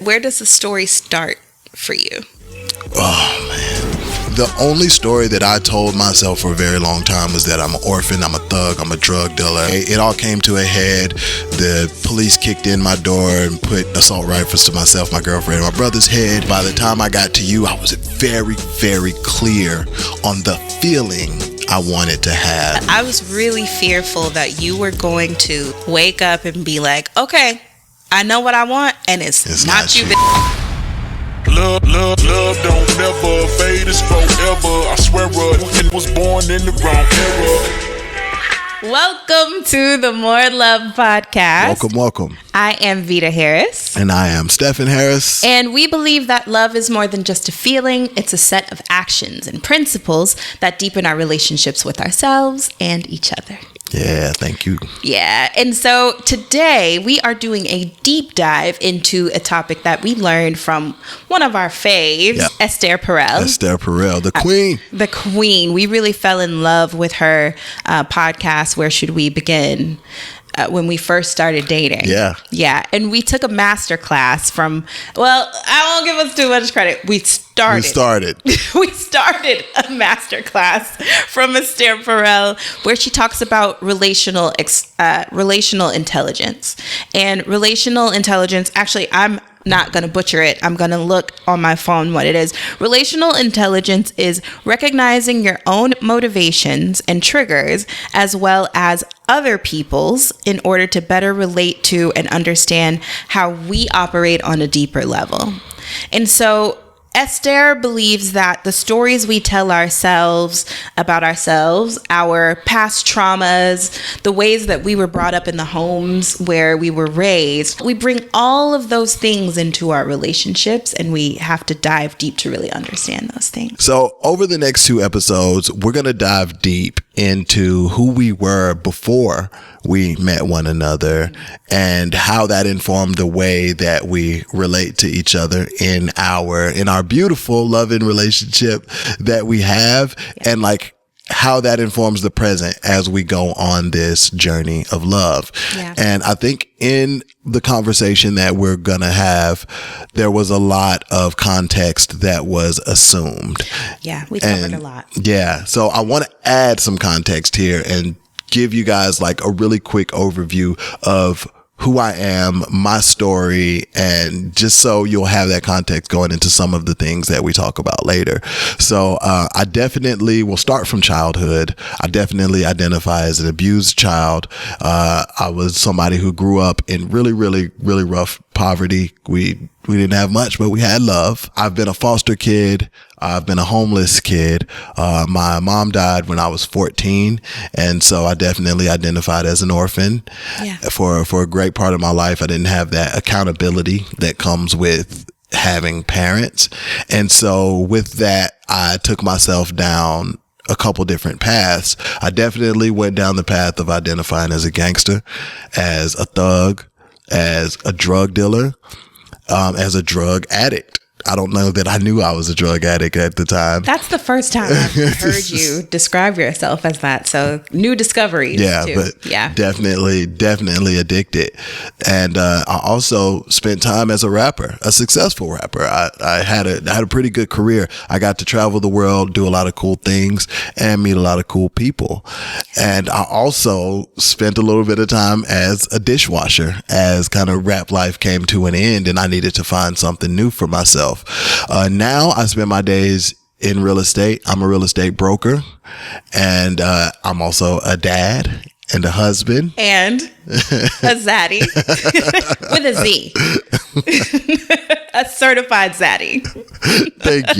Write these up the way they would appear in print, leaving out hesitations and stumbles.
where does the story start for you? Oh, man. The only story that I told myself for a very long time was that I'm an orphan, I'm a thug, I'm a drug dealer. It all came to a head. The police kicked in my door and put assault rifles to myself, my girlfriend, and my brother's head. By the time I got to you, I was very, very clear on the feeling I wanted to have. I was really fearful that you were going to wake up and be like, okay, I know what I want, and it's not you. Love don't never fade, it's forever. I swear it was born in the wrong era. Welcome to the More Love Podcast. Welcome. I am Vida Harris. And I am Stephen Harris. And we believe that love is more than just a feeling. It's a set of actions and principles that deepen our relationships with ourselves and each other. Yeah, thank you. Yeah, and so today we are doing a deep dive into a topic that we learned from one of our faves, Esther Perel. Esther Perel, the queen. The queen. We really fell in love with her podcast, Where Should We Begin? When we first started dating. Yeah. And we took a master class from, well, I won't give us too much credit. We started a master class from Esther Perel where she talks about relational intelligence. And relational intelligence, actually, I'm not going to butcher it. I'm going to look on my phone what it is. Relational intelligence is recognizing your own motivations and triggers as well as other people's in order to better relate to and understand how we operate on a deeper level. And so Esther believes that the stories we tell ourselves about ourselves, our past traumas, the ways that we were brought up in the homes where we were raised, we bring all of those things into our relationships, and we have to dive deep to really understand those things. So over the next 2 episodes, we're going to dive deep into who we were before we met one another and how that informed the way that we relate to each other in our beautiful loving relationship that we have, and like how that informs the present as we go on this journey of love. And I think in the conversation that we're gonna have, there was a lot of context that was assumed. We covered a lot. So I want to add some context here and give you guys like a really quick overview of who I am, my story, and just so you'll have that context going into some of the things that we talk about later. So I definitely will start from childhood. I definitely identify as an abused child. I was somebody who grew up in really, really, really rough poverty. We didn't have much, but we had love. I've been a foster kid. I've been a homeless kid. My mom died when I was 14. And so I definitely identified as an orphan. For a great part of my life, I didn't have that accountability that comes with having parents. And so with that, I took myself down a couple different paths. I definitely went down the path of identifying as a gangster, as a thug, as a drug dealer, as a drug addict. I don't know that I knew I was a drug addict at the time. That's the first time I've heard you describe yourself as that. So new discoveries. Definitely addicted. And I also spent time as a rapper, a successful rapper. I had a pretty good career. I got to travel the world, do a lot of cool things, and meet a lot of cool people. And I also spent a little bit of time as a dishwasher as kind of rap life came to an end and I needed to find something new for myself. Now I spend my days in real estate. I'm a real estate broker, and I'm also a dad and a husband and a zaddy with a Z. A certified zaddy. Thank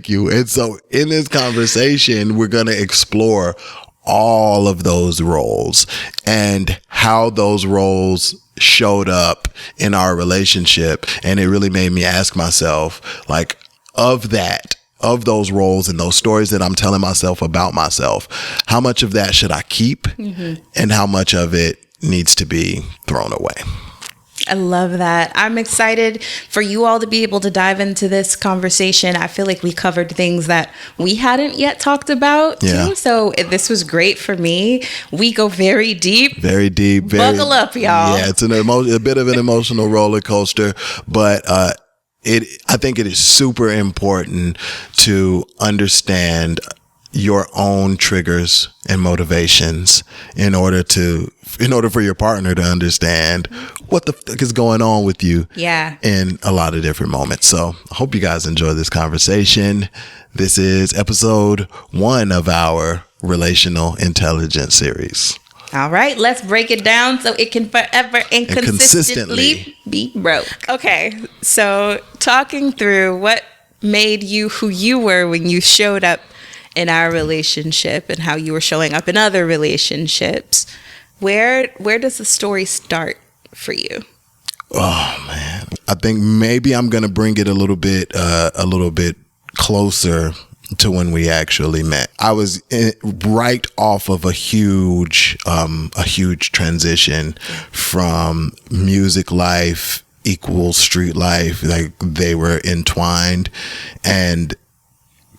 you. And so in this conversation, we're going to explore all of those roles and how those roles showed up in our relationship. And it really made me ask myself, like, of those roles and those stories that I'm telling myself about myself, how much of that should I keep and how much of it needs to be thrown away? I love that. I'm excited for you all to be able to dive into this conversation. I feel like we covered things that we hadn't yet talked about too. So this was great for me. We go very deep. Very deep. Buckle up, y'all. Yeah, it's a bit of an emotional roller coaster, but I think it is super important to understand your own triggers and motivations in order for your partner to understand what the fuck is going on with you in a lot of different moments. So I hope you guys enjoy this conversation. This is episode 1 of our Relational Intelligence series. All right, let's break it down so it can forever and consistently be broke. Okay, so talking through what made you who you were when you showed up in our relationship and how you were showing up in other relationships. Where does the story start for you? Oh man, I think maybe I'm gonna bring it a little bit closer to when we actually met. I was right off of a huge transition from music life equals street life. Like they were entwined, and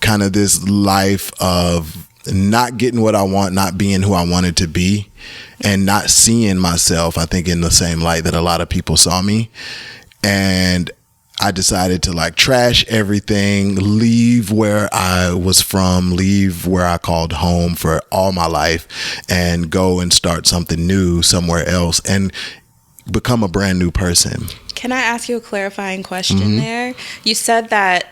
kind of this life of not getting what I want, not being who I wanted to be, and not seeing myself, I think, in the same light that a lot of people saw me. And I decided to like trash everything, leave where I was from, leave where I called home for all my life, and go and start something new somewhere else and become a brand new person. Can I ask you a clarifying question there? You said that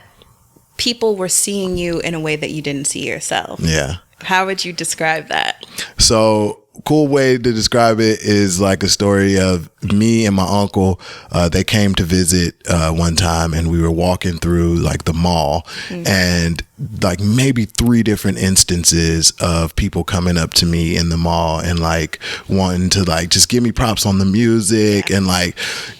people were seeing you in a way that you didn't see yourself. Yeah. How would you describe that? So, cool way to describe it is like a story of me and my uncle. They came to visit one time, and we were walking through like the mall, and like maybe 3 different instances of people coming up to me in the mall and like wanting to like just give me props on the music and like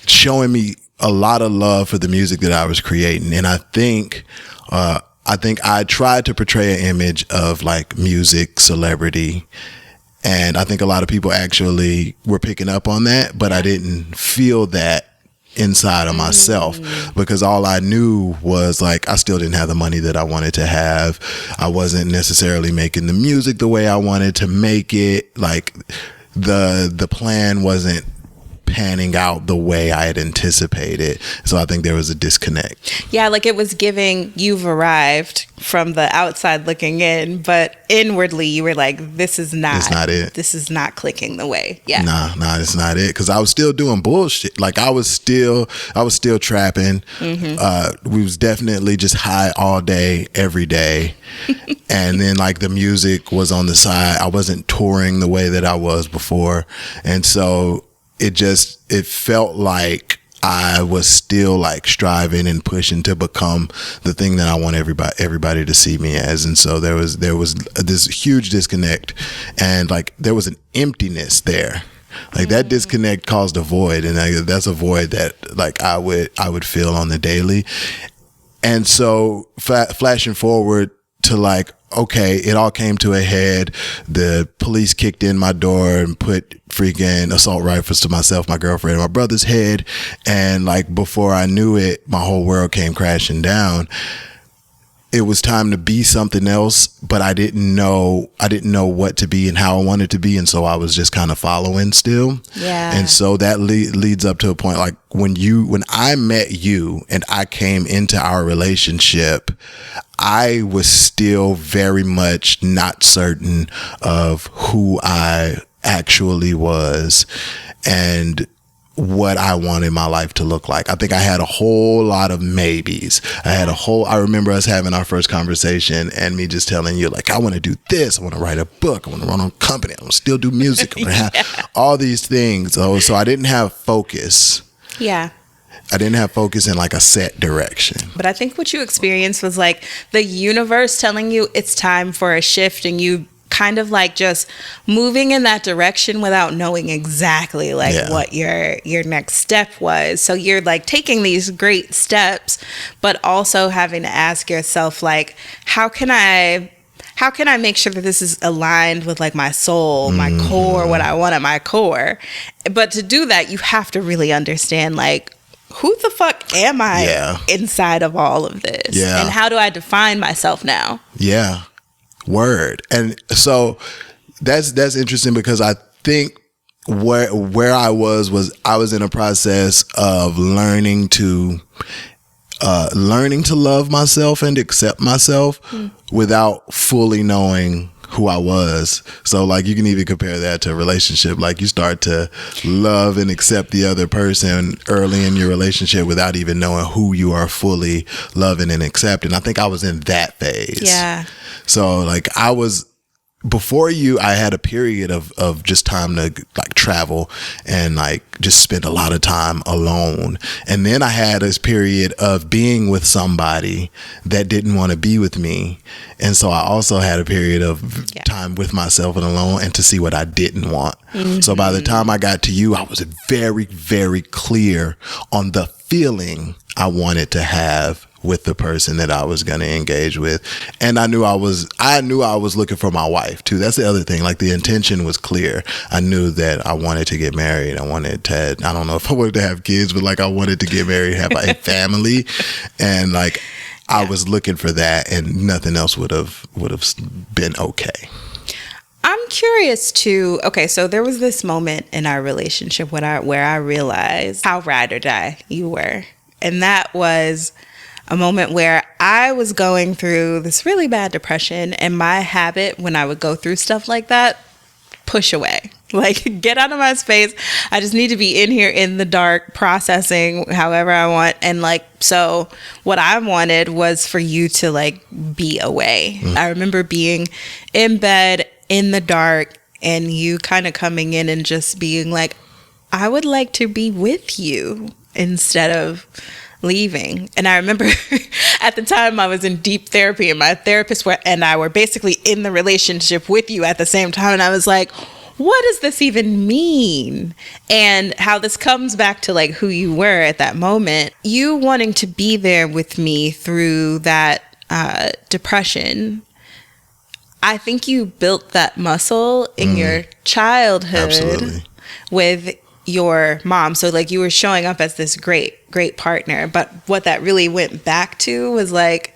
showing me a lot of love for the music that I was creating. And I think I tried to portray an image of like music celebrity, and I think a lot of people actually were picking up on that, but I didn't feel that inside of myself because all I knew was like I still didn't have the money that I wanted to have. I wasn't necessarily making the music the way I wanted to make it. Like the plan wasn't panning out the way I had anticipated. So I think there was a disconnect. Yeah, like it was giving you've arrived from the outside looking in, but inwardly you were like, this is not it. This is not clicking the way. Yeah. Nah, it's not it. Cause I was still doing bullshit. Like I was still trapping. We was definitely just high all day, every day. And then like the music was on the side. I wasn't touring the way that I was before. And so it felt like I was still like striving and pushing to become the thing that I want everybody to see me as. And so there was this huge disconnect, and like there was an emptiness there. Like that disconnect caused a void, and that's a void that like I would feel on the daily. And so flashing forward to like, okay, it all came to a head. The police kicked in my door and put freaking assault rifles to myself, my girlfriend, and my brother's head. And like before I knew it, my whole world came crashing down. It was time to be something else, but I didn't know what to be and how I wanted to be. And so I was just kind of following still. Yeah. And so that leads up to a point like when I met you and I came into our relationship, I was still very much not certain of who I actually was and what I wanted my life to look like. I think I had a whole lot of maybes. I remember us having our first conversation and me just telling you like, I want to do this. I want to write a book. I want to run a company. I want to still do music. I want to have all these things. So I didn't have focus. Yeah. I didn't have focus in like a set direction. But I think what you experienced was like the universe telling you it's time for a shift, and you kind of like just moving in that direction without knowing exactly like what your next step was. So you're like taking these great steps, but also having to ask yourself like, how can I how can I make sure that this is aligned with like my soul, my core, what I want at my core? But to do that, you have to really understand like, who the fuck am I inside of all of this? Yeah. And how do I define myself now? Yeah. Word. And so that's interesting, because I think where I was I was in a process of learning to love myself and accept myself without fully knowing who I was. So like you can even compare that to a relationship. Like you start to love and accept the other person early in your relationship without even knowing who you are fully loving and accepting. I think I was in that phase. Yeah. So like before you, I had a period of just time to like travel and like just spend a lot of time alone. And then I had this period of being with somebody that didn't want to be with me. And so I also had a period of time with myself and alone and to see what I didn't want. So by the time I got to you, I was very, very clear on the feeling I wanted to have with the person that I was going to engage with. And I knew I was looking for my wife too. That's the other thing. Like the intention was clear. I knew that I wanted to get married. I don't know if I wanted to have kids, but like I wanted to get married, have a family. And like, I was looking for that, and nothing else would have been okay. I'm curious too. Okay, so there was this moment in our relationship where I realized how ride or die you were. And that was a moment where I was going through this really bad depression, and my habit when I would go through stuff like that, push away. Like, get out of my space. I just need to be in here in the dark, processing however I want. And like, so what I wanted was for you to like be away. I remember being in bed in the dark and you kind of coming in and just being like, I would like to be with you instead of leaving. And I remember at the time I was in deep therapy, and my therapist and I were basically in the relationship with you at the same time. And I was like, what does this even mean? And how this comes back to like who you were at that moment, you wanting to be there with me through that depression. I think you built that muscle in your childhood. Absolutely. With your mom. So like you were showing up as this great partner, but what that really went back to was like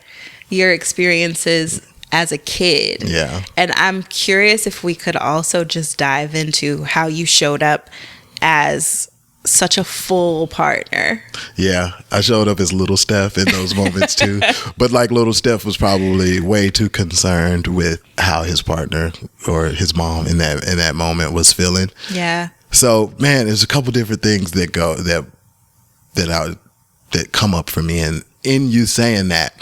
your experiences as a kid. Yeah. And I'm curious if we could also just dive into how you showed up as such a full partner. Yeah, I showed up as little Steph in those moments too. But like little Steph was probably way too concerned with how his partner or his mom in that moment was feeling. Yeah. So man, there's a couple different things that come up for me, and in you saying that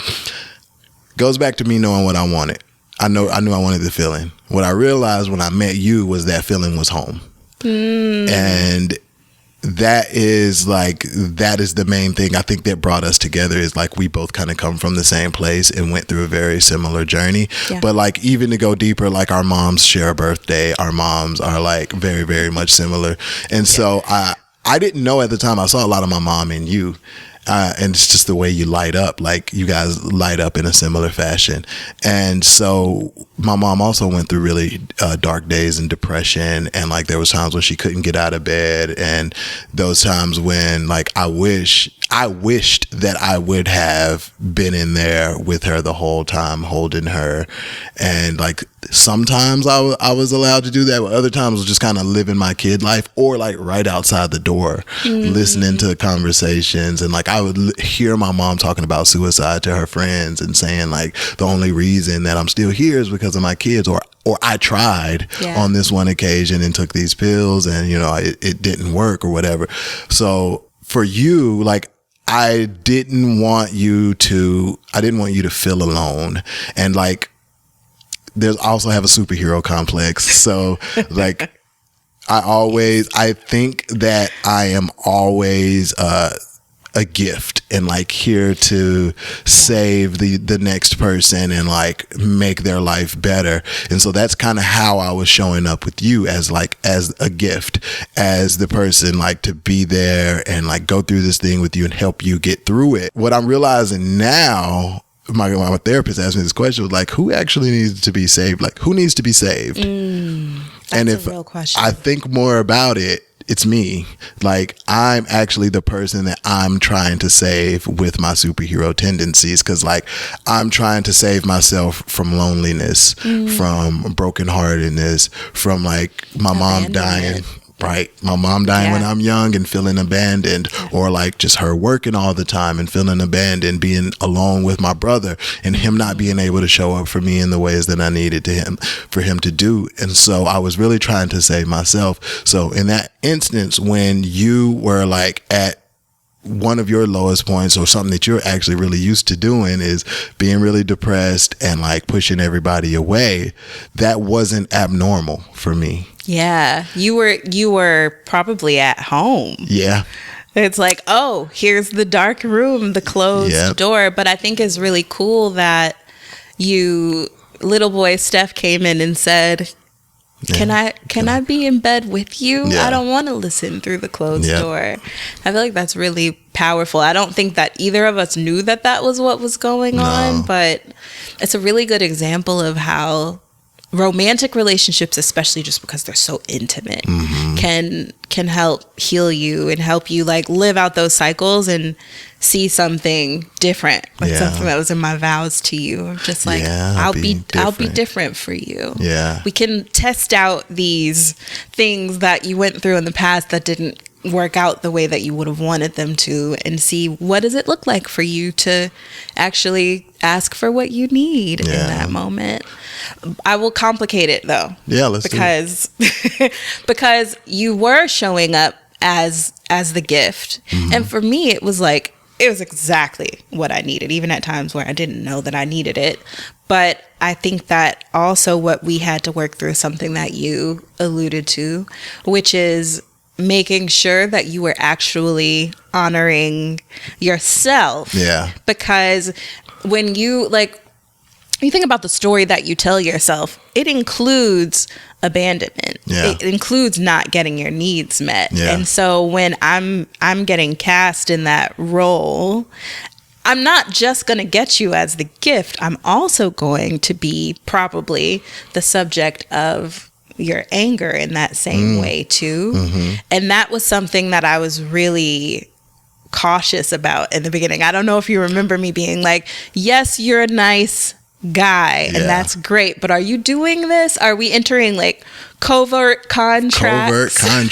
goes back to me knowing what I wanted. I knew I wanted the feeling. What I realized when I met you was that feeling was home, and that is the main thing I think that brought us together. Is like we both kind of come from the same place and went through a very similar journey. Yeah. But like even to go deeper, like our moms share a birthday. Our moms are like very, very much similar. And so I didn't know at the time. I saw a lot of my mom in you. And it's just the way you light up, like you guys light up in a similar fashion. And so my mom also went through really dark days and depression. And like there was times when she couldn't get out of bed, and those times when like I wished that I would have been in there with her the whole time, holding her. And like sometimes I was allowed to do that, but other times I was just kind of living my kid life, or like right outside the door, listening to conversations. And like I would hear my mom talking about suicide to her friends and saying like the only reason that I'm still here is because of my kids, or I tried on this one occasion and took these pills and it didn't work or whatever. So for you, like I didn't want you to feel alone. And like there's also have a superhero complex. So like I think that I am always a gift and like here to save the next person and like make their life better. And so that's kind of how I was showing up with you, as a gift, as the person like to be there and like go through this thing with you and help you get through it. What I'm realizing now my therapist asked me this question, was like, who actually needs to be saved? Like, who needs to be saved? That's a real question. I think more about it, it's me. Like, I'm actually the person that I'm trying to save with my superhero tendencies. Cause like, I'm trying to save myself from loneliness, from brokenheartedness, from like my mom dying. Right. My mom dying when I'm young and feeling abandoned, or like just her working all the time and feeling abandoned, being alone with my brother and him not being able to show up for me in the ways that I needed for him to do. And so I was really trying to save myself. So in that instance, when you were like at one of your lowest points, or something that you're actually really used to doing is being really depressed and like pushing everybody away, that wasn't abnormal for me. Yeah, you were probably at home. Yeah. It's like, oh, here's the dark room, the closed door. But I think it's really cool that little boy Steph came in and said, Can I be in bed with you? I don't want to listen through the closed door. I feel like that's really powerful. I don't think that either of us knew that was what was going on, but it's a really good example of how romantic relationships, especially just because they're so intimate, can help heal you and help you like live out those cycles and see something different, like something that was in my vows to you. I'm just like, I'll be different for you. Yeah, we can test out these things that you went through in the past that didn't work out the way that you would have wanted them to, and see what does it look like for you to actually ask for what you need in that moment. I will complicate it though. Yeah, let's because because you were showing up as the gift, and for me it was exactly what I needed, even at times where I didn't know that I needed it. But I think that also what we had to work through is something that you alluded to, which is making sure that you were actually honoring yourself. Yeah. Because when you think about the story that you tell yourself, it includes abandonment. Yeah. It includes not getting your needs met. Yeah. And so when I'm getting cast in that role, I'm not just going to get you as the gift. I'm also going to be probably the subject of your anger in that same way too. And that was something that I was really cautious about in the beginning. I don't know if you remember me being like, yes, you're a nice guy and that's great, but are you doing this? Are we entering like covert contracts? Man,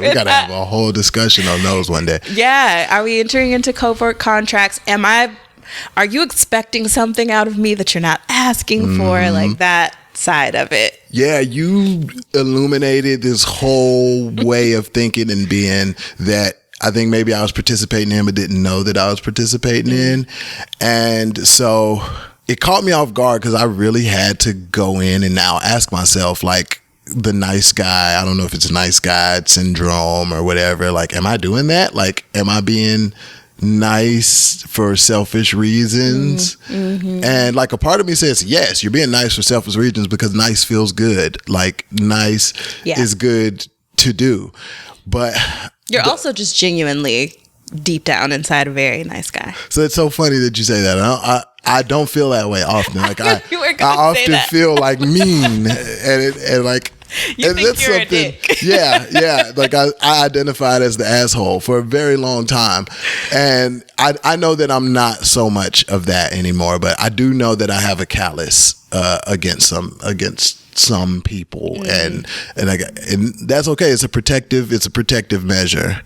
we gotta have a whole discussion on those one day. Yeah, are we entering into covert contracts? Are you expecting something out of me that you're not asking for? Like that side of it. Yeah, you illuminated this whole way of thinking and being that I think maybe I was participating in but didn't know that I was participating in. And so it caught me off guard because I really had to go in and now ask myself, like, the nice guy, I don't know if it's nice guy syndrome or whatever, like, am I doing that? Like, am I being nice for selfish reasons? And like a part of me says, yes, you're being nice for selfish reasons because nice feels good. Like nice is good to do. But you're also just genuinely deep down inside a very nice guy. So it's so funny that you say that. I don't feel that way often. Like I often feel like mean and like, you and think that's you're something, a dick. Yeah. Like I identified as the asshole for a very long time. And I know that I'm not so much of that anymore, but I do know that I have a callous against some people, and that's okay. It's a protective measure.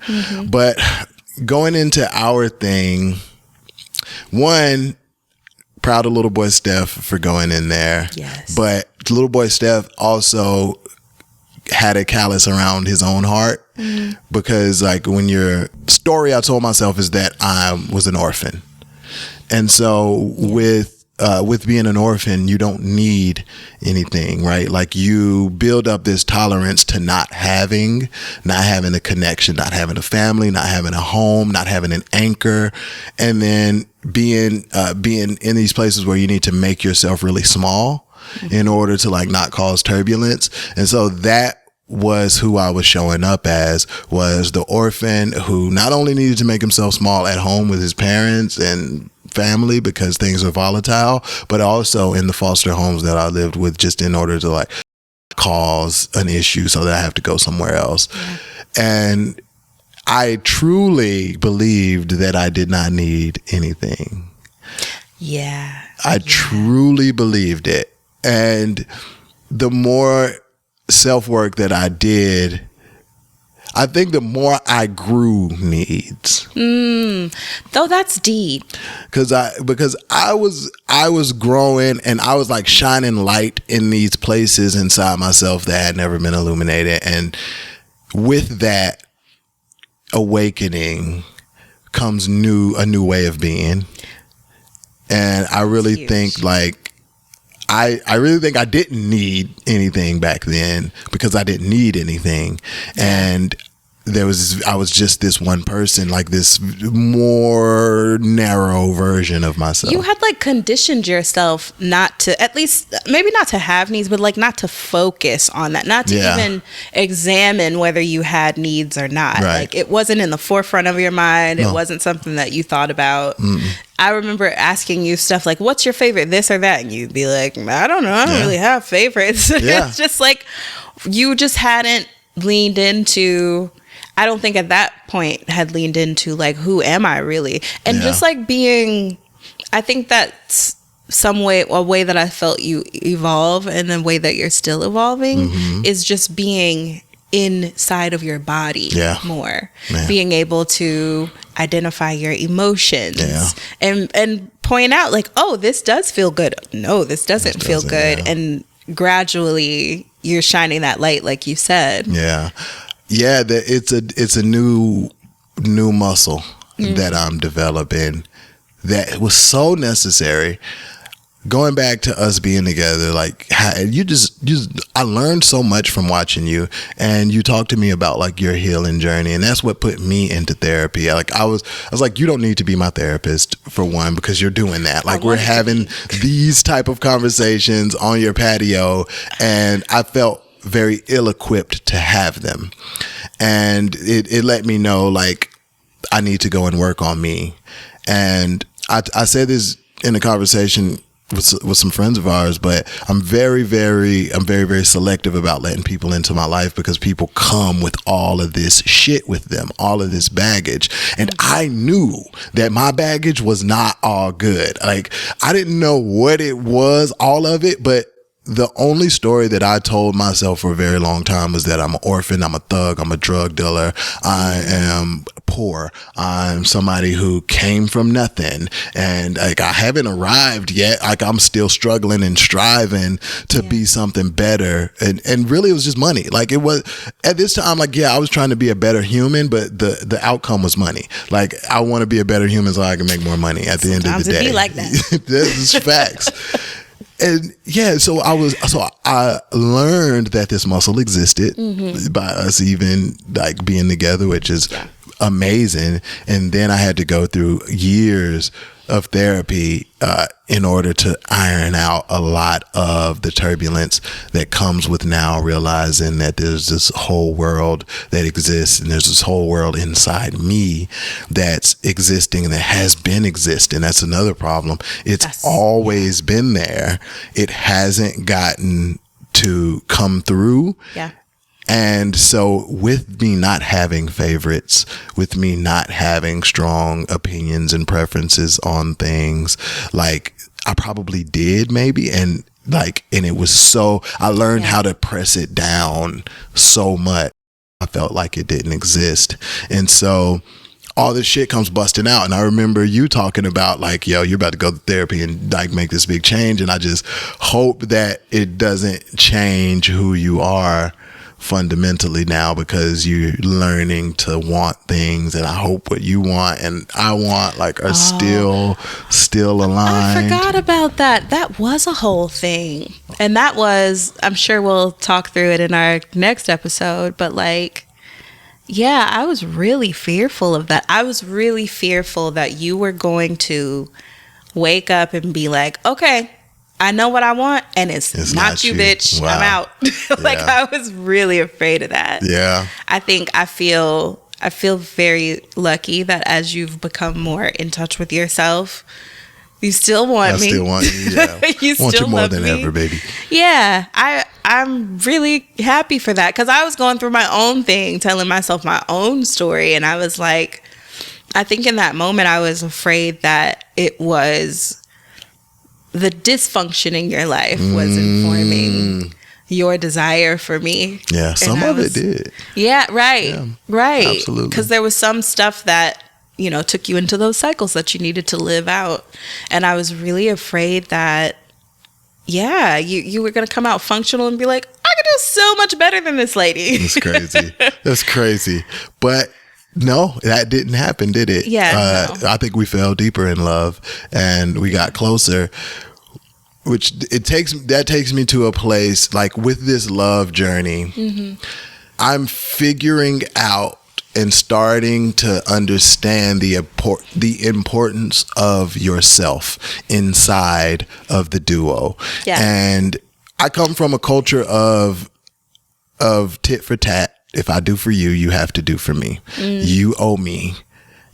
But going into our thing, one, proud of little boy Steph for going in there. Yes. But little boy Steph also had a callus around his own heart, because like when your story I told myself is that I was an orphan. And so with being an orphan, you don't need anything, right? Like you build up this tolerance to not having a connection, not having a family, not having a home, not having an anchor, and then being in these places where you need to make yourself really small in order to like not cause turbulence. And so that was who I was showing up as, was the orphan who not only needed to make himself small at home with his parents and family because things are volatile, but also in the foster homes that I lived with, just in order to like cause an issue so that I have to go somewhere else. Yeah. And I truly believed that I did not need anything. Yeah. I truly believed it. And the more self-work that I did, I think the more I grew needs. Though that's deep. Because I was growing, and I was like shining light in these places inside myself that had never been illuminated. And with that awakening comes a new way of being. And I really think like I really think I didn't need anything back then because I didn't need anything. And I was just this one person, like this more narrow version of myself. You had like conditioned yourself not to, at least maybe not to have needs, but like not to focus on that, not to even examine whether you had needs or not. Right. Like it wasn't in the forefront of your mind. It wasn't something that you thought about. I remember asking you stuff like, what's your favorite this or that? And you'd be like, I don't know. I don't really have favorites. It's just like, you just hadn't leaned into, I don't think at that point had leaned into like, who am I really? And just like being, I think that's a way that I felt you evolve, and the way that you're still evolving is just being inside of your body more. Being able to identify your emotions and point out like, oh, this does feel good. No, this doesn't feel good. And gradually you're shining that light, like you said. It's a new muscle that I'm developing that was so necessary. Going back to us being together, like I learned so much from watching you, and you talked to me about like your healing journey, and that's what put me into therapy. Like I was like, you don't need to be my therapist, for one, because you're doing that. Like we're having these type of conversations on your patio, and I felt very ill-equipped to have them. And it let me know like I need to go and work on me. And I said this in a conversation with some friends of ours, but I'm very, very selective about letting people into my life, because people come with all of this shit with them, all of this baggage. And I knew that my baggage was not all good. Like I didn't know what it was, all of it, but the only story that I told myself for a very long time was that I'm an orphan, I'm a thug, I'm a drug dealer, I am poor, I'm somebody who came from nothing, and like I haven't arrived yet. Like I'm still struggling and striving to be something better. And really it was just money. Like it was at this time, like I was trying to be a better human, but the outcome was money. Like I want to be a better human so I can make more money at the end of the day. Sometimes it be like that. This is facts. And so I learned that this muscle existed by us even like being together, which is amazing. And then I had to go through years of therapy in order to iron out a lot of the turbulence that comes with now realizing that there's this whole world that exists, and there's this whole world inside me that's existing and that has been existing. That's another problem. It's always been there. It hasn't gotten to come through. And so with me not having favorites, with me not having strong opinions and preferences on things, like I probably did maybe. And it was so, I learned how to press it down so much. I felt like it didn't exist. And so all this shit comes busting out. And I remember you talking about like, yo, you're about to go to therapy and like make this big change. And I just hope that it doesn't change who you are fundamentally now, because you're learning to want things, and I hope what you want and I want like are still aligned. I forgot about that. That was a whole thing, and that was, I'm sure we'll talk through it in our next episode, but like, yeah, I was really fearful of that. I was really fearful that you were going to wake up and be like, okay, I know what I want, and it's not you, bitch. Wow. I'm out. Like I was really afraid of that. Yeah. I think I feel very lucky that as you've become more in touch with yourself, You still want I me. still want you. Yeah. You want still you more love than me. ever, baby. Yeah, I'm really happy for that, because I was going through my own thing, telling myself my own story, and I was like, I think in that moment I was afraid that it was the dysfunction in your life was informing your desire for me. Yeah, And some I of it was- did. Yeah, right. Yeah, right. absolutely. Because there was some stuff that, took you into those cycles that you needed to live out. And I was really afraid that, you were going to come out functional and be like, I could do so much better than this lady. It's crazy. That's crazy. But no, that didn't happen, did it? Yeah, no. I think we fell deeper in love and we got closer, which takes me to a place like with this love journey. I'm figuring out and starting to understand the importance of yourself inside of the duo. Yeah. And I come from a culture of tit for tat. If I do for you, you have to do for me. You owe me.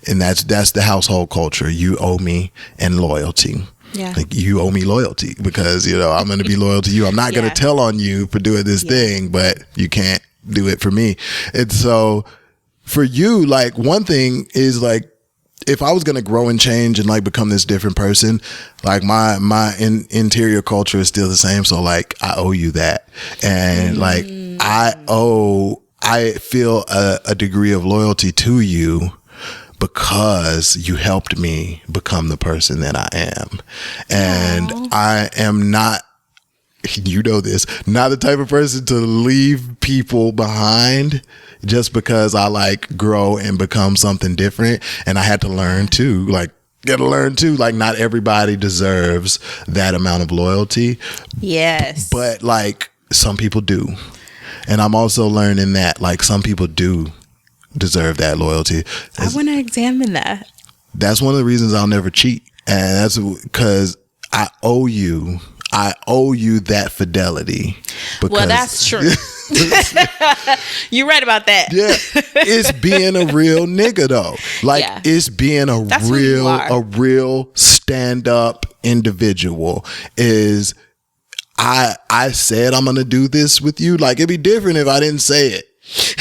And that's the household culture. You owe me, and loyalty. Yeah. Like, you owe me loyalty because, I'm going to be loyal to you. I'm not going to tell on you for doing this thing, but you can't do it for me. And so for you, like, one thing is like, if I was going to grow and change and like become this different person, like my interior culture is still the same. So like, I owe you that. And like, I feel a degree of loyalty to you because you helped me become the person that I am. And I am not, not the type of person to leave people behind just because I like grow and become something different. And I had to learn too, like, not everybody deserves that amount of loyalty. Yes. But like, some people do. And I'm also learning that like some people do deserve that loyalty. I want to examine that. That's one of the reasons I'll never cheat. And that's because I owe you that fidelity. Well, that's true. You're right about that. Yeah. It's being a real nigga though. Like, it's being That's who you are. a real stand-up individual. Is I said I'm gonna do this with you. Like, it'd be different if I didn't say it.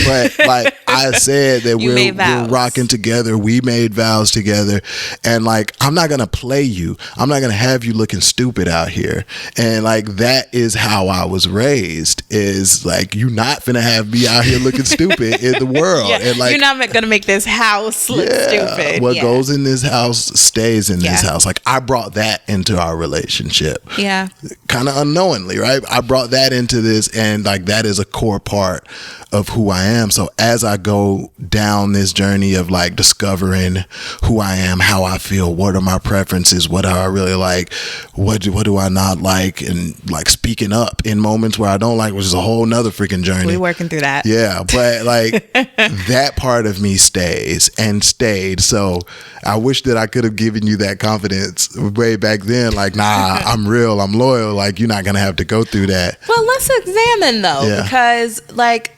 But like I said that we're rocking together. We made vows together. And like, I'm not going to play you. I'm not going to have you looking stupid out here. And like, that is how I was raised, is like, you not finna have me out here looking stupid in the world. Yeah, and like, you're not going to make this house look stupid. What goes in this house stays in this house. Like, I brought that into our relationship. Yeah. Kind of unknowingly, right? I brought that into this, and like, that is a core part of who I am. So as I go down this journey of like discovering who I am, how I feel, what are my preferences, what do I really like, what do I not like, and like speaking up in moments where I don't like, which is a whole nother freaking journey. We're working through that. Yeah, but like that part of me stays and stayed. So I wish that I could have given you that confidence way back then. Like, nah, I'm real, I'm loyal. Like, you're not gonna have to go through that. Well, let's examine though, because like,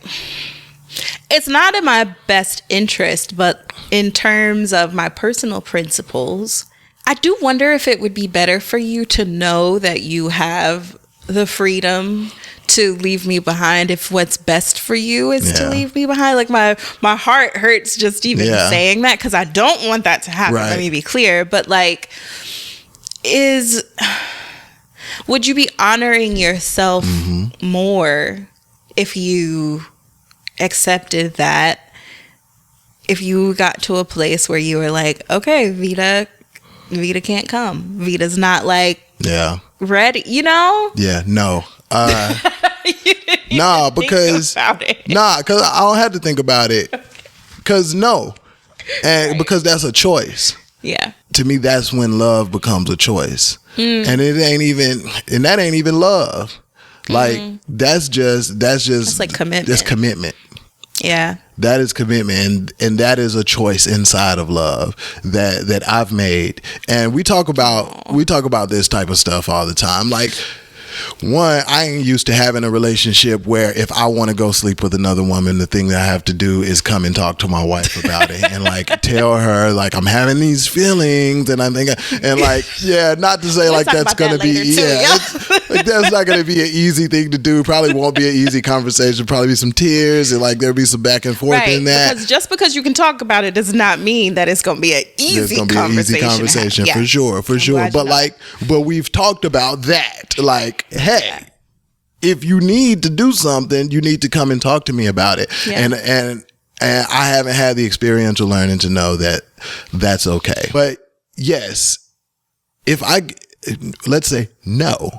it's not in my best interest, but in terms of my personal principles, I do wonder if it would be better for you to know that you have the freedom to leave me behind if what's best for you is to leave me behind. Like, my heart hurts just even saying that, because I don't want that to happen. Let me be clear. But like, would you be honoring yourself more if you accepted that, if you got to a place where you were like, okay, Vida can't come, Vida's not like ready, no because I don't have to think about it, because because that's a choice. To me, that's when love becomes a choice. And that ain't even love. Like, that's like commitment. That's commitment. Yeah. That is commitment, and that is a choice inside of love that I've made. And we talk about this type of stuff all the time. Like, one, I ain't used to having a relationship where if I want to go sleep with another woman, the thing that I have to do is come and talk to my wife about it and like tell her like I'm having these feelings and I'm thinking, and like, yeah, not to say like that's going to be, like, that's not going to be an easy thing to do. Probably won't be an easy conversation. Probably be some tears and like there'll be some back and forth in that. Because just because you can talk about it does not mean that it's going to be an easy conversation. For sure. But we've talked about that. Like, hey, if you need to do something, you need to come and talk to me about it. Yeah. And I haven't had the experiential learning to know that that's okay. But yes, let's say no,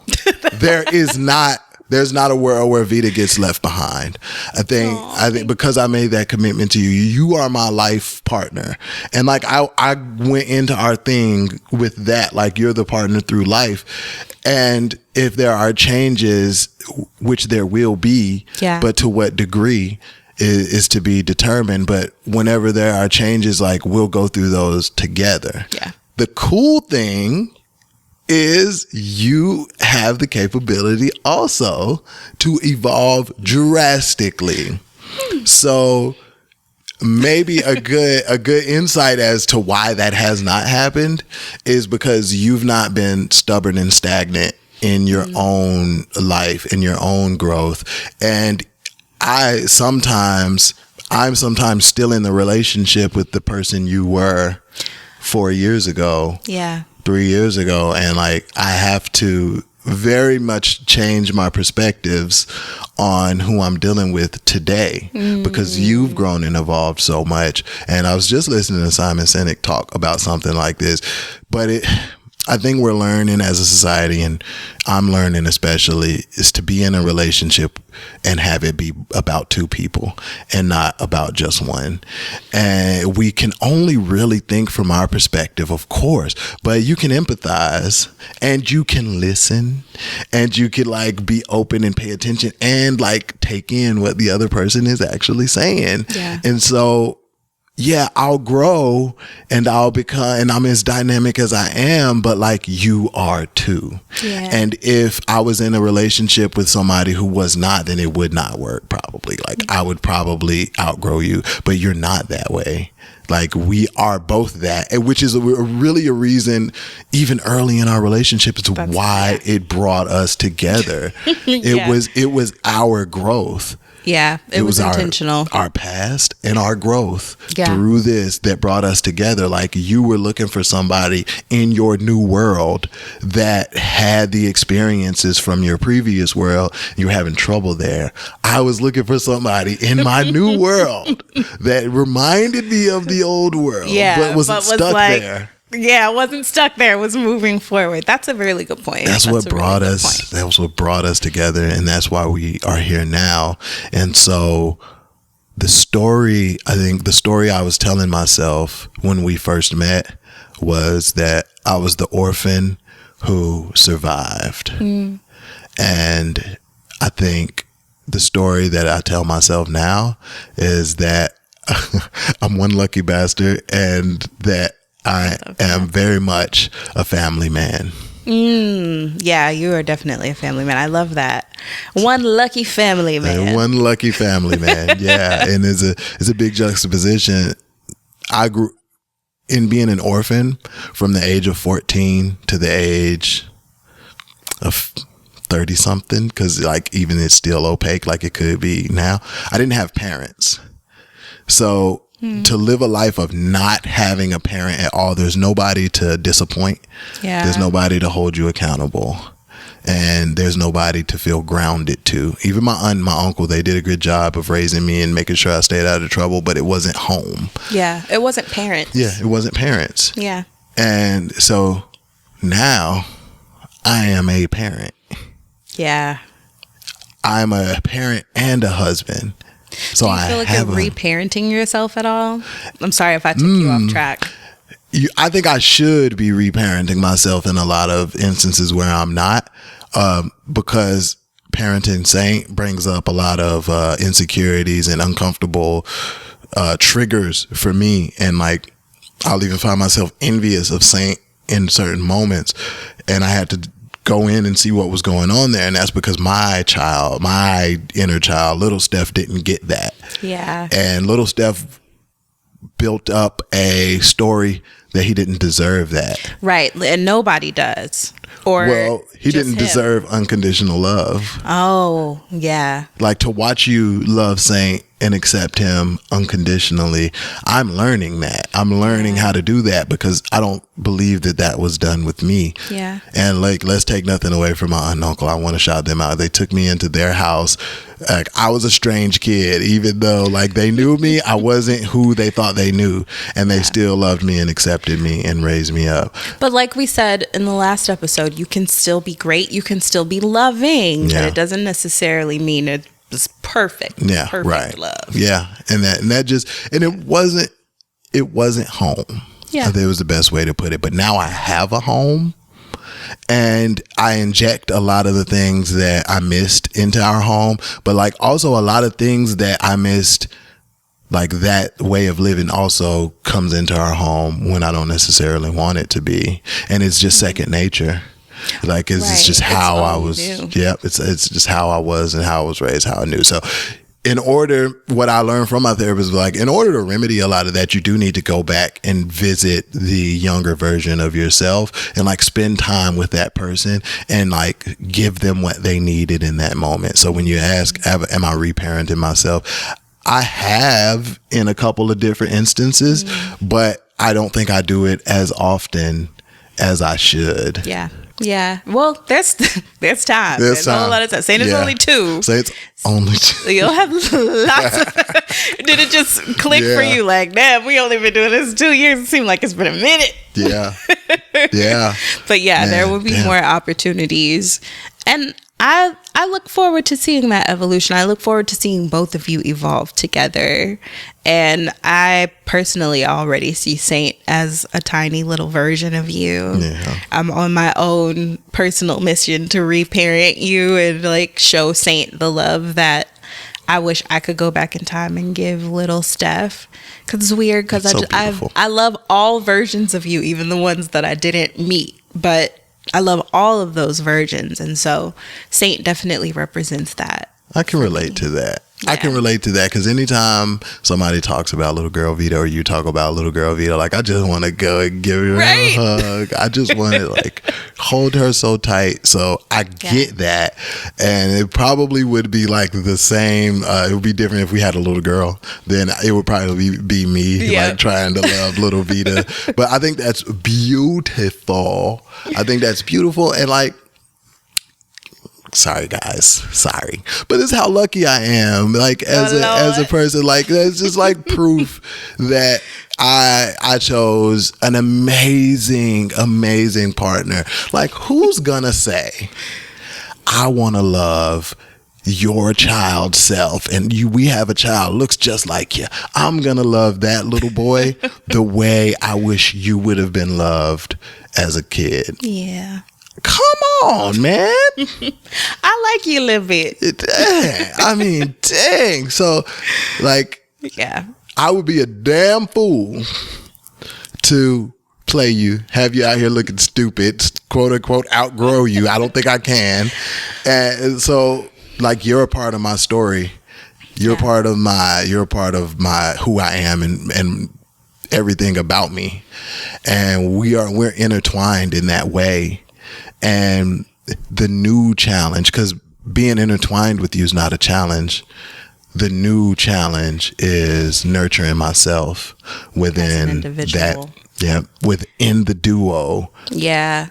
there's not a world where Vida gets left behind. I think because I made that commitment to you, you are my life partner. And like, I went into our thing with that, like you're the partner through life. And if there are changes, which there will be, but to what degree is to be determined. But whenever there are changes, like we'll go through those together. Yeah. The cool thing is you have the capability also to evolve drastically. So maybe a good insight as to why that has not happened is because you've not been stubborn and stagnant in your own life, in your own growth. And I'm sometimes still in the relationship with the person you were 4 years ago. Yeah. 3 years ago, and like I have to very much change my perspectives on who I'm dealing with today because you've grown and evolved so much. And I was just listening to Simon Sinek talk about something like this, but I think we're learning as a society, and I'm learning especially, is to be in a relationship and have it be about two people and not about just one. And we can only really think from our perspective, of course, but you can empathize and you can listen and you can like be open and pay attention and like take in what the other person is actually saying. Yeah. And so yeah, I'll grow and I'll become, and I'm as dynamic as I am, but like you are too. Yeah. And if I was in a relationship with somebody who was not, then it would not work probably. Like I would probably outgrow you, but you're not that way. Like we are both that, which is really a reason even early in our relationship is why it brought us together. It was our growth. Yeah, it was intentional. Our past and our growth through this that brought us together. Like you were looking for somebody in your new world that had the experiences from your previous world. You were having trouble there. I was looking for somebody in my new world that reminded me of the old world, but wasn't stuck there. Yeah, it wasn't stuck there. It was moving forward. That's a really good point. That's what brought us. That was what brought us together, and that's why we are here now. And so, I think the story I was telling myself when we first met was that I was the orphan who survived, and I think the story that I tell myself now is that I'm one lucky bastard, and that I am very much a family man. Yeah, you are definitely a family man. I love that. One lucky family man. One lucky family man. Yeah, and it's a big juxtaposition. I grew in being an orphan from the age of 14 to the age of 30 something, because like even it's still opaque like it could be now. I didn't have parents, so to live a life of not having a parent at all, there's nobody to disappoint. Yeah. There's nobody to hold you accountable. And there's nobody to feel grounded to. Even my aunt and my uncle, they did a good job of raising me and making sure I stayed out of trouble, but it wasn't home. Yeah, it wasn't parents. Yeah, it wasn't parents. Yeah. And so now I am a parent. Yeah. I'm a parent and a husband. So do you feel like you're reparenting yourself at all? I'm sorry if I took you off track. I think I should be reparenting myself in a lot of instances where I'm not, because parenting brings up a lot of insecurities and uncomfortable triggers for me. And like, I'll even find myself envious of Saint in certain moments. And I had to go in and see what was going on there. And that's because my inner child, little Steph, didn't get that. Yeah. And little Steph built up a story that he didn't deserve that. Right. And nobody does. Or well, he didn't him. deserve unconditional love. Oh, yeah. Like, to watch you love Saint and accept him unconditionally, I'm learning that. I'm learning how to do that because I don't believe that was done with me. Yeah. And like, let's take nothing away from my aunt and uncle. I want to shout them out. They took me into their house. Like, I was a strange kid, even though like they knew me, I wasn't who they thought they knew, and they still loved me and accepted me and raised me up. But like we said in the last episode, you can still be great. You can still be loving, but it doesn't necessarily mean it's perfect. Yeah. Perfect Right. love. Yeah. And it wasn't home. Yeah. I think it was the best way to put it. But now I have a home. And I inject a lot of the things that I missed into our home, but like also a lot of things that I missed, like that way of living also comes into our home when I don't necessarily want it to be. And it's just second nature. Like it's just how I was. Yep. It's just how I was and how I was raised, how I knew. So what I learned from my therapist was like, in order to remedy a lot of that, you do need to go back and visit the younger version of yourself and like spend time with that person and like give them what they needed in that moment. So when you ask, am I reparenting myself? I have in a couple of different instances, but I don't think I do it as often as I should. Yeah. Yeah. Well, there's time. There's a whole lot of time. Saying it's only 2. Say it's only 2. You'll have lots of... Did it just click for you? Like, damn, we only been doing this 2 years. It seemed like it's been a minute. Yeah. Yeah. But yeah, there will be more opportunities. And I look forward to seeing that evolution. I look forward to seeing both of you evolve together. And I personally already see Saint as a tiny little version of you. Yeah. I'm on my own personal mission to reparent you and like show Saint the love that I wish I could go back in time and give little Steph. Because it's weird because I love all versions of you, even the ones that I didn't meet. But I love all of those versions. And so Saint definitely represents that. I can relate to that. Yeah. I can relate to that because anytime somebody talks about little girl Vida or you talk about little girl Vida, like I just want to go and give her a hug. I just want to like hold her so tight. So I get that. And it probably would be like the same. It would be different if we had a little girl. Then it would probably be me like trying to love little Vida. But I think that's beautiful. I think that's beautiful. And like, sorry guys, sorry, but this is how lucky I am, like as a person. Like that's just like proof that I chose an amazing partner. Like who's gonna say I want to love your child self and we have a child looks just like you? I'm gonna love that little boy the way I wish you would have been loved as a kid. Yeah. Come on, man. I like you a little bit. I mean, dang. So, like, I would be a damn fool to play you, have you out here looking stupid, quote unquote, outgrow you. I don't think I can. And so, like, you're a part of my story. You're part of my who I am and everything about me. And we're intertwined in that way. And the new challenge, because being intertwined with you is not a challenge. The new challenge is nurturing myself within that. Yeah. Within the duo. Yeah.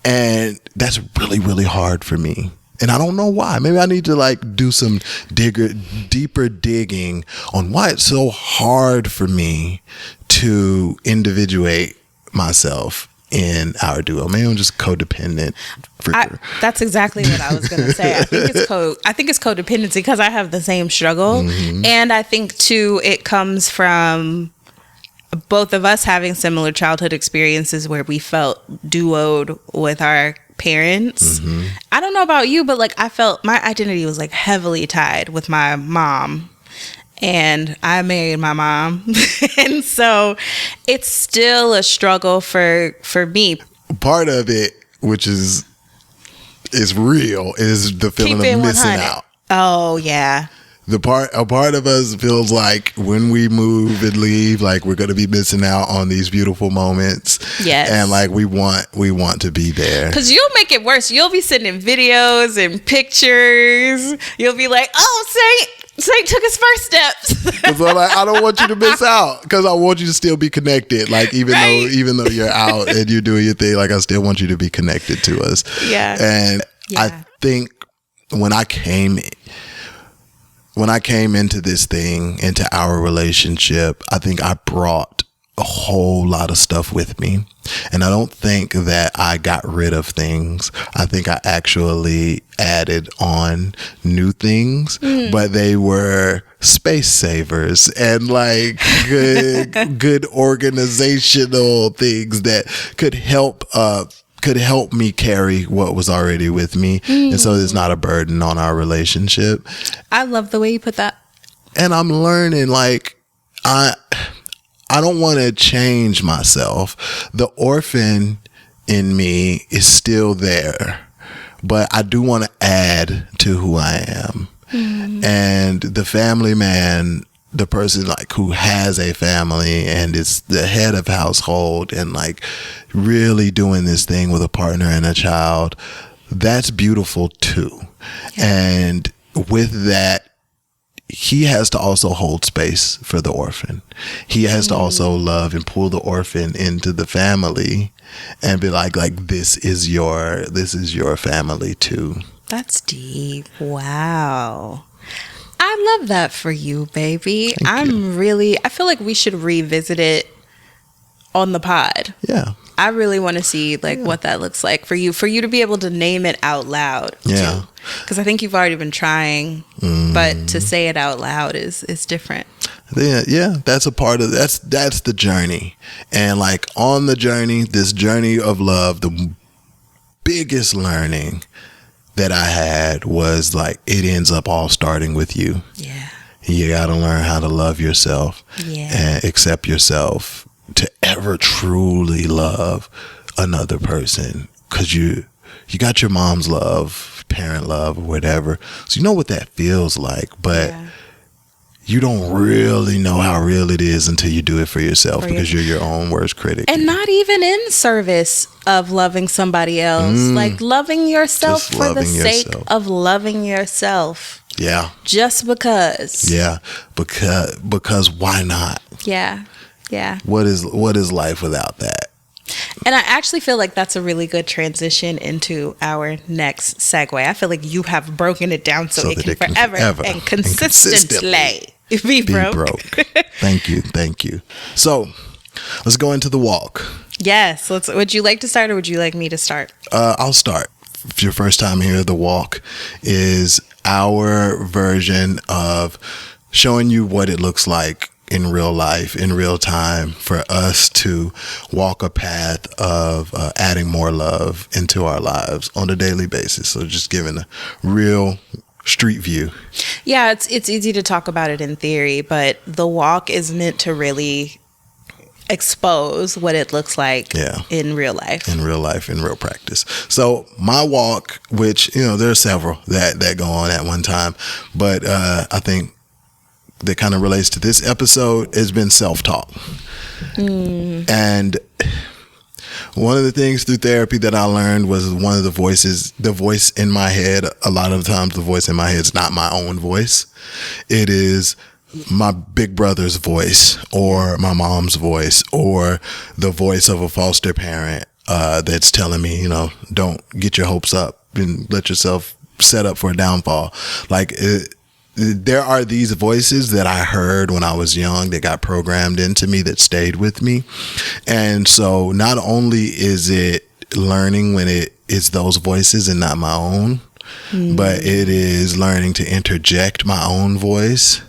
And that's really, really hard for me. And I don't know why. Maybe I need to like do some deeper digging on why it's so hard for me to individuate myself in our duo. Maybe I'm just codependent. That's exactly what I was going to say. I think it's codependency because I have the same struggle. Mm-hmm. And I think too, it comes from both of us having similar childhood experiences where we felt duoed with our parents. Mm-hmm. I don't know about you, but like I felt my identity was like heavily tied with my mom. And I married my mom. And so it's still a struggle for me. Part of it, which is is real is the feeling Keep it of missing 100. out. Oh yeah. A part of us feels like when we move and leave, like we're going to be missing out on these beautiful moments. Yes. And like we want to be there. Because you'll make it worse. You'll be sending videos and pictures. You'll be like, oh, Saint took his first steps. So like, I don't want you to miss out because I want you to still be connected. Like even though you're out and you're doing your thing, like I still want you to be connected to us. Yeah. And I think when I came into this thing, into our relationship, I think I brought a whole lot of stuff with me. And I don't think that I got rid of things. I think I actually added on new things, but they were space savers and like good organizational things that could help me carry what was already with me. And so it's not a burden on our relationship. I love the way you put that. And I'm learning, like, I don't want to change myself. The orphan in me is still there, but I do want to add to who I am. And the family man, the person like who has a family and is the head of household and like really doing this thing with a partner and a child, that's beautiful too. And with that, he has to also hold space for the orphan. He has to also love and pull the orphan into the family and be like this is your family too. That's deep. Wow. I love that for you, baby. I feel like we should revisit it on the pod. Yeah. I really want to see what that looks like for you to be able to name it out loud. Yeah. Because I think you've already been trying, but to say it out loud is different. Yeah, that's a part of that's the journey. And like on the journey, this journey of love, the biggest learning that I had was like it ends up all starting with you. Yeah. You got to learn how to love yourself and accept yourself to ever truly love another person, because you got your mom's love, parent love, or whatever. So you know what that feels like, but you don't really know how real it is until you do it for yourself, because you're your own worst critic. And not even in service of loving somebody else, like loving yourself Just for the loving sake yourself. of loving yourself. Yeah. Just because. Yeah. Because why not? Yeah. Yeah. What is life without that? And I actually feel like that's a really good transition into our next segue. I feel like you have broken it down so it can forever and consistently be broke. Thank you. So let's go into the walk. Yes. Would you like to start or would you like me to start? I'll start. If your first time here, the walk is our version of showing you what it looks like in real life, in real time, for us to walk a path of adding more love into our lives on a daily basis. So just giving a real street view. Yeah, it's easy to talk about it in theory, but the walk is meant to really expose what it looks like in real life. In real practice. So my walk, which, there are several that go on at one time, but I think that kind of relates to this episode has been self-talk. And one of the things through therapy that I learned was one of the voice in my head. A lot of the times the voice in my head is not my own voice. It is my big brother's voice or my mom's voice or the voice of a foster parent that's telling me, don't get your hopes up and let yourself set up for a downfall. There are these voices that I heard when I was young that got programmed into me, that stayed with me. And so not only is it learning when it is those voices and not my own, but it is learning to interject my own voice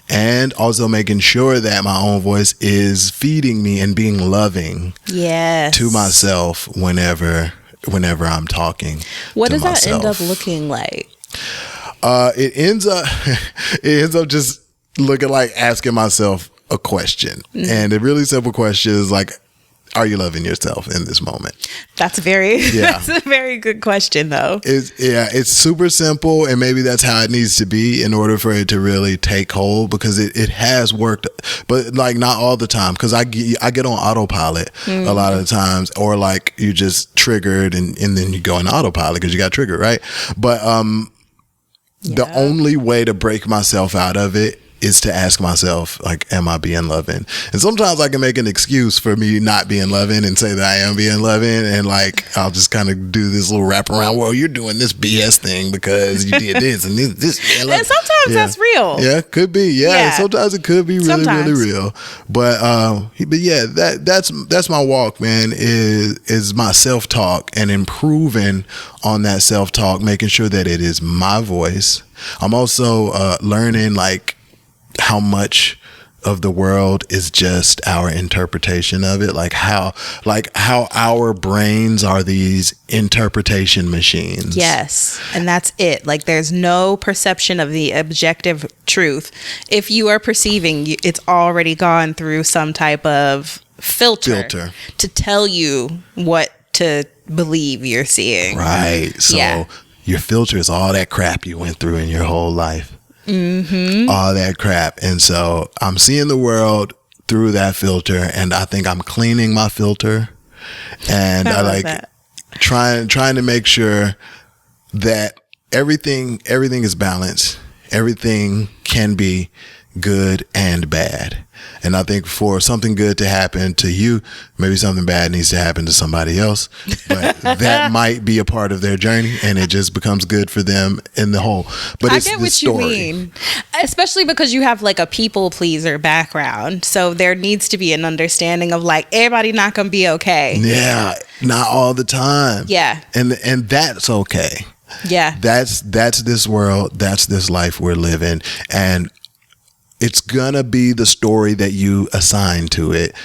and also making sure that my own voice is feeding me and being loving to myself whenever I'm talking. What to does myself. That end up looking like? It ends up just looking like asking myself a question. And a really simple question is like, are you loving yourself in this moment? That's that's a very good question, though. It's super simple, and maybe that's how it needs to be in order for it to really take hold, because it has worked, but like not all the time, because I get on autopilot a lot of the times, or like you just triggered and then you go in autopilot because you got triggered, right? But the only way to break myself out of it is to ask myself, like, am I being loving? And sometimes I can make an excuse for me not being loving and say that I am being loving. And like, I'll just kind of do this little wrap around, well, you're doing this BS thing because you did this and this. And sometimes that's real. Yeah, could be. Yeah. Sometimes it could be really, really real. But yeah, that's my walk, man, is my self-talk and improving on that self-talk, making sure that it is my voice. I'm also learning like how much of the world is just our interpretation of it, like how our brains are these interpretation machines. Yes, and that's it. Like, there's no perception of the objective truth. If you are perceiving, it's already gone through some type of filter to tell you what to believe you're seeing. Right. So your filter is all that crap you went through in your whole life. All that crap. And so I'm seeing the world through that filter, and I think I'm cleaning my filter, and I like trying to make sure that everything is balanced. Everything can be good and bad. And I think for something good to happen to you, maybe something bad needs to happen to somebody else. But that might be a part of their journey, and it just becomes good for them in the whole. But I it's get the what story. you mean, especially because you have like a people pleaser background. So there needs to be an understanding of like, everybody not gonna be okay. Yeah, not all the time. Yeah, and that's okay. Yeah, that's this world. That's this life we're living, and it's gonna be the story that you assign to it.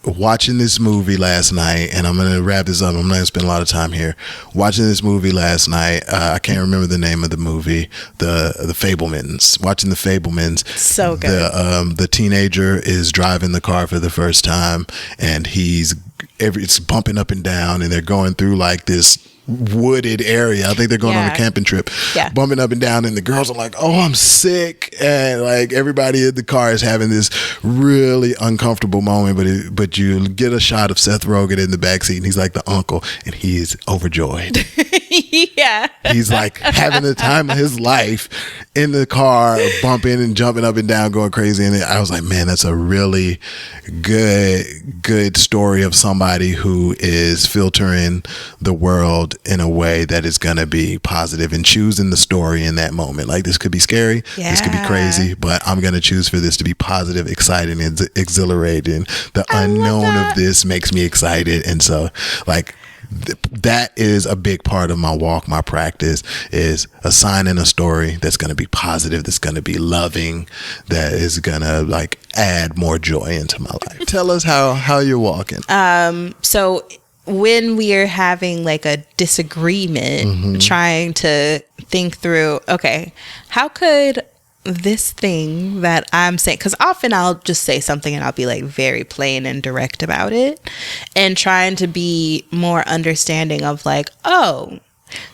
Watching this movie last night, and I'm gonna wrap this up. I'm not gonna spend a lot of time here. Watching this movie last night, I can't remember the name of the movie. The Fablemans. Watching the Fablemans. So good. The teenager is driving the car for the first time, and it's bumping up and down, and they're going through like this wooded area. I think they're going on a camping trip, bumping up and down, and the girls are like, oh, I'm sick, and like everybody in the car is having this really uncomfortable moment, but you get a shot of Seth Rogen in the backseat, and he's like the uncle, and he is overjoyed. Yeah, he's like having the time of his life in the car, bumping and jumping up and down, going crazy. And I was like, man, that's a really good story of somebody who is filtering the world in a way that is going to be positive and choosing the story in that moment. Like, this could be scary, this could be crazy, but I'm going to choose for this to be positive, exciting, and exhilarating. The unknown of this makes me excited. And so like, that is a big part of my walk. My practice is assigning a story that's going to be positive, that's going to be loving, that is going to like add more joy into my life. Tell us how you're walking. So when we are having like a disagreement, trying to think through, okay, how could this thing that I'm saying, because often I'll just say something and I'll be like very plain and direct about it, and trying to be more understanding of like, oh,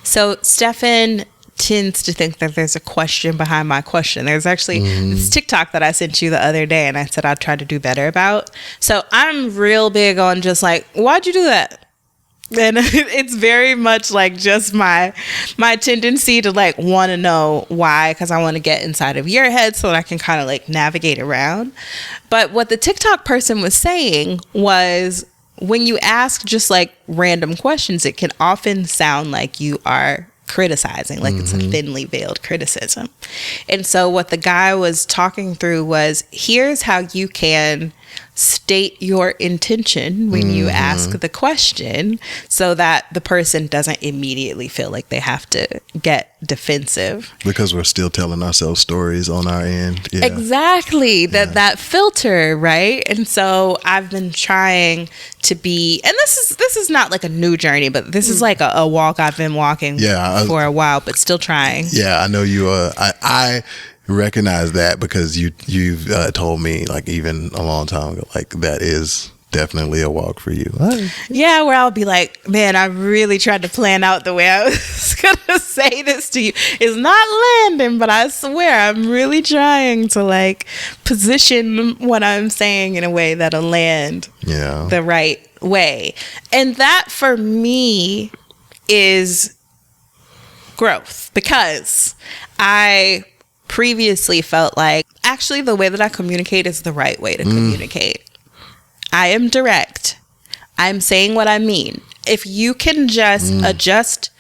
so Stefan tends to think that there's a question behind my question. There's actually this TikTok that I sent you the other day, and I said I'd try to do better about. So I'm real big on just like, why'd you do that? And it's very much like just my tendency to like want to know why, because I want to get inside of your head so that I can kind of like navigate around. But what the TikTok person was saying was, when you ask just like random questions, it can often sound like you are criticizing, like it's a thinly veiled criticism. And so what the guy was talking through was, here's how you can state your intention when you ask the question, so that the person doesn't immediately feel like they have to get defensive, because we're still telling ourselves stories on our end. Exactly. That filter, right? And so I've been trying to be, and this is not like a new journey, but this is like a walk I've been walking for a while, but still trying. I know you I recognize that, because you've told me, like, even a long time ago, like, that is definitely a walk for you. Yeah, where I'll be like, man, I really tried to plan out the way I was gonna say this to you. It's not landing, but I swear I'm really trying to like position what I'm saying in a way that'll land the right way. And that for me is growth, because I previously felt like actually the way that I communicate is the right way to communicate. I am direct. I'm saying what I mean. If you can just adjust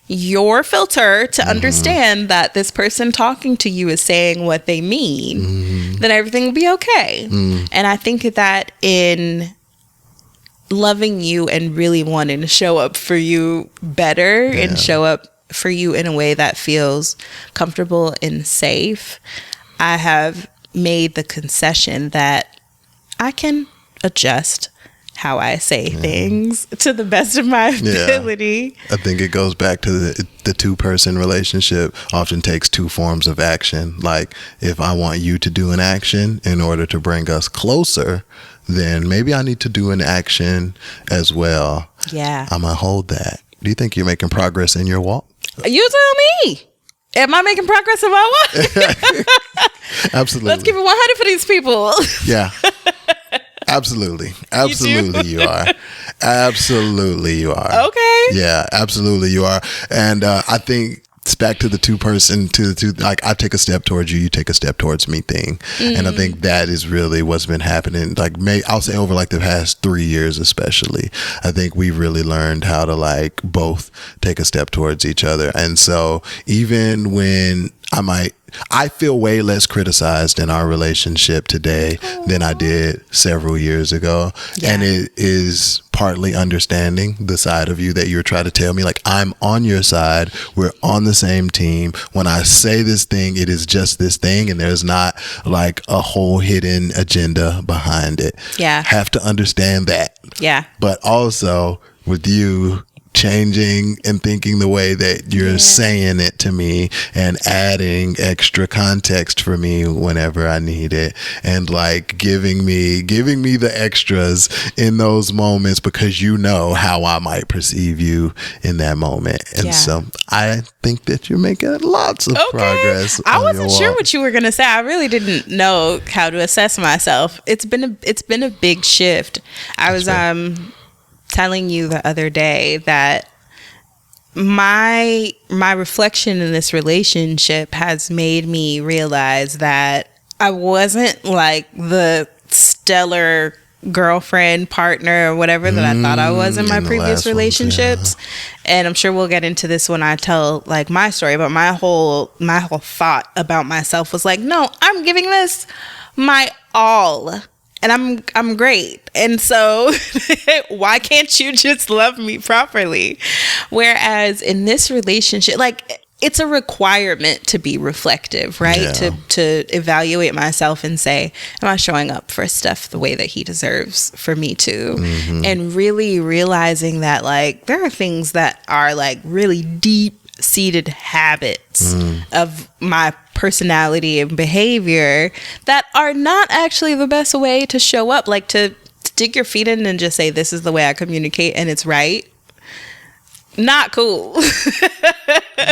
your filter to understand that this person talking to you is saying what they mean, then everything will be okay. And I think that in loving you and really wanting to show up for you better and show up for you in a way that feels comfortable and safe, I have made the concession that I can adjust how I say things to the best of my ability. I think it goes back to the two-person relationship often takes two forms of action. Like if I want you to do an action in order to bring us closer, then maybe I need to do an action as well. Yeah. I'm going to hold that. Do you think you're making progress in your walk? You tell me. Am I making progress in my walk? Absolutely. Let's keep it 100 for these people. Yeah. Absolutely. Absolutely you are. Absolutely you are. Okay. Yeah, absolutely you are. And I think it's back to the two-person, to the two, like I take a step towards you, you take a step towards me thing. And I think that is really what's been happening. Like I'll say over like the past 3 years especially, I think we've really learned how to like both take a step towards each other. And so even when I feel way less criticized in our relationship today than I did several years ago. Yeah. And it is partly understanding the side of you that you're trying to tell me, like, I'm on your side. We're on the same team. When I say this thing, it is just this thing. And there's not like a whole hidden agenda behind it. Yeah. Have to understand that. Yeah. But also with you changing and thinking the way that you're saying it to me and adding extra context for me whenever I need it, and like giving me the extras in those moments because you know how I might perceive you in that moment. And so I think that you're making lots of progress. I wasn't sure what you were going to say. I really didn't know how to assess myself. It's been a big shift. I was telling you the other day that my reflection in this relationship has made me realize that I wasn't like the stellar girlfriend, partner, or whatever that I thought I was in my previous relationships. And I'm sure we'll get into this when I tell like my story, but my whole thought about myself was like, no, I'm giving this my all. And I'm great. And so why can't you just love me properly? Whereas in this relationship, like it's a requirement to be reflective, right? Yeah. To evaluate myself and say, am I showing up for stuff the way that he deserves for me to? Mm-hmm. And really realizing that like there are things that are like really deep seated habits of my personality and behavior that are not actually the best way to show up, like to dig your feet in and just say, this is the way I communicate and it's right. Not cool.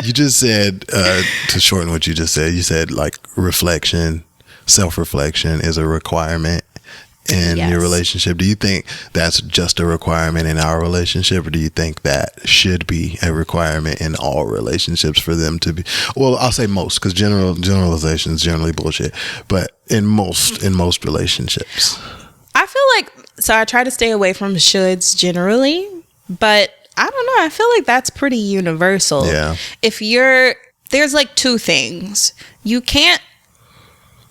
You just said, to shorten what you just said, you said like reflection, self-reflection is a requirement in your relationship. Do you think that's just a requirement in our relationship, or do you think that should be a requirement in all relationships for them to be? Well, I'll say most, because generalization is generally bullshit, but in most relationships, I feel like, so I try to stay away from shoulds generally, but I don't know, I feel like that's pretty universal. Yeah. There's like two things. You can't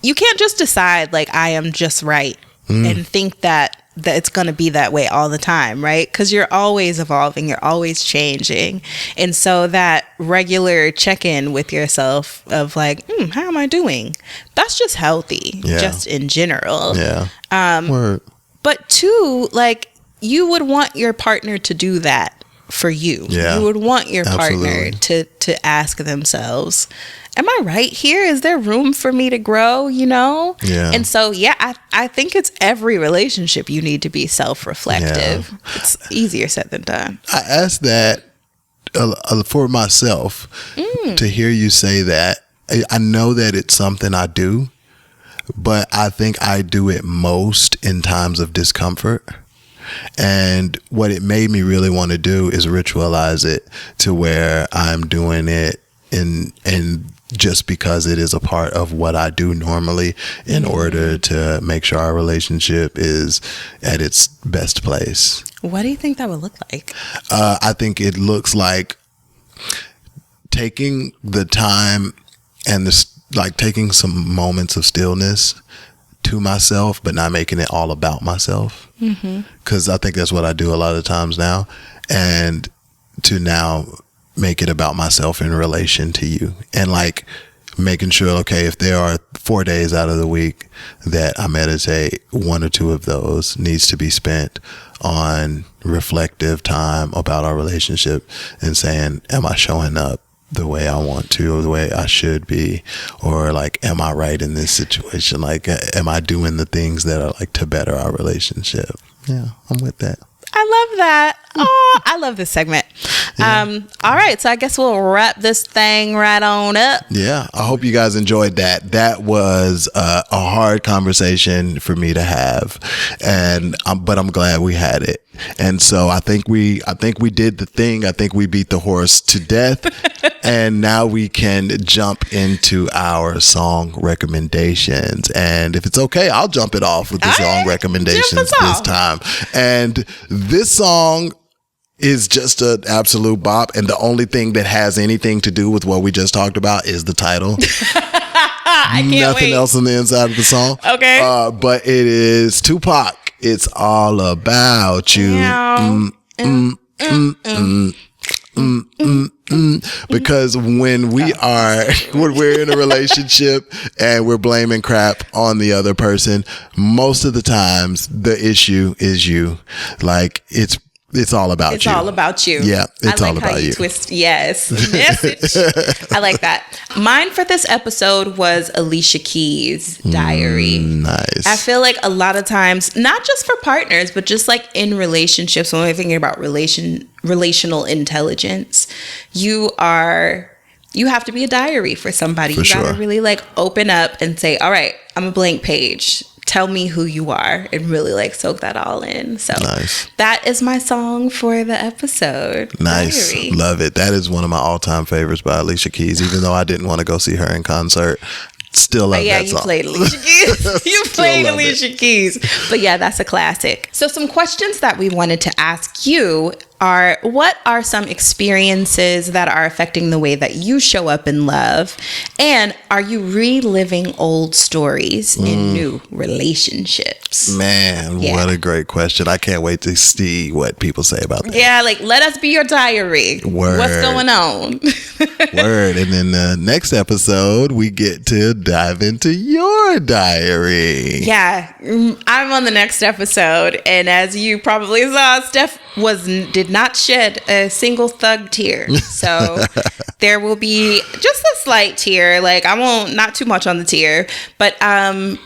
just decide like I am just right and think that it's going to be that way all the time, right? Because you're always evolving, you're always changing. And so that regular check-in with yourself of like, how am I doing? That's just healthy, just in general. Yeah. But two, like you would want your partner to do that for you. Yeah, you would want your absolutely. partner to ask themselves, am I right here? Is there room for me to grow? Yeah. And so, I think it's every relationship you need to be self-reflective. Yeah. It's easier said than done. I asked that for myself to hear you say that. I know that it's something I do, but I think I do it most in times of discomfort. And what it made me really want to do is ritualize it to where I'm doing it in just because it is a part of what I do normally in order to make sure our relationship is at its best place. What do you think that would look like? I think it looks like taking the time and taking some moments of stillness to myself, but not making it all about myself. Because I think that's what I do a lot of times now. And to now make it about myself in relation to you. And like making sure, okay, if there are 4 days out of the week that I meditate, 1 or 2 of those needs to be spent on reflective time about our relationship and saying, am I showing up the way I want to, or the way I should be, or like, am I right in this situation? Like, am I doing the things that are like to better our relationship? Yeah, I'm with that. I love that. Oh, I love this segment. Yeah. All right, so I guess we'll wrap this thing right on up. Yeah, I hope you guys enjoyed that. That was a hard conversation for me to have, but I'm glad we had it. And so I think we did the thing. I think we beat the horse to death. And now we can jump into our song recommendations. And if it's okay, I'll jump it off with the song recommendations this time. And this song is just an absolute bop. And the only thing that has anything to do with what we just talked about is the title. I can't Nothing wait. else on the inside of the song. Okay. But it is Tupac. It's all about you. Because when we're in a relationship and we're blaming crap on the other person, most of the times the issue is you. Like it's all about you. It's all about you. Yeah, it's I like all about how you. Twist. Yes. Message. I like that. Mine for this episode was Alicia Keys' Diary. Nice. I feel like a lot of times, not just for partners, but just like in relationships, when we're thinking about relational intelligence, you have to be a diary for somebody. You gotta really like open up and say, all right, I'm a blank page. Tell me who you are, and really like soak that all in. So that is my song for the episode. Nice. Diary. Love it. That is one of my all-time favorites by Alicia Keys. Even though I didn't want to go see her in concert, still love that song. You played Alicia Keys. You played Alicia Keys. But yeah, that's a classic. So some questions that we wanted to ask you are, what are some experiences that are affecting the way that you show up in love? And are you reliving old stories in new relationships? Man, what a great question. I can't wait to see what people say about that. Yeah, like, let us be your diary. Word. What's going on? Word. And then the next episode, we get to dive into your diary. Yeah, I'm on the next episode. And as you probably saw, Steph did not shed a single thug tear. So there will be just a slight tear. Like, I won't, not too much on the tear, but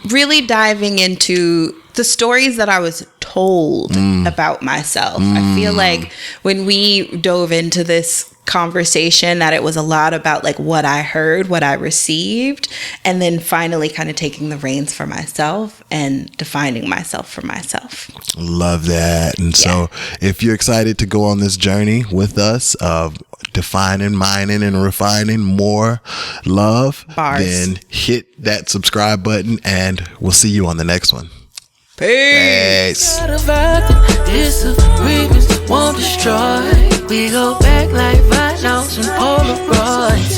really diving into the stories that I was told about myself. I feel like when we dove into this conversation, that it was a lot about like what I heard, what I received, and then finally kind of taking the reins for myself and defining myself for myself. Love that. And so if you're excited to go on this journey with us of defining, mining, and refining more love, then hit that subscribe button, and we'll see you on the next one. Peace. Disagreements won't destroy. We go back like vinyls and Polaroids.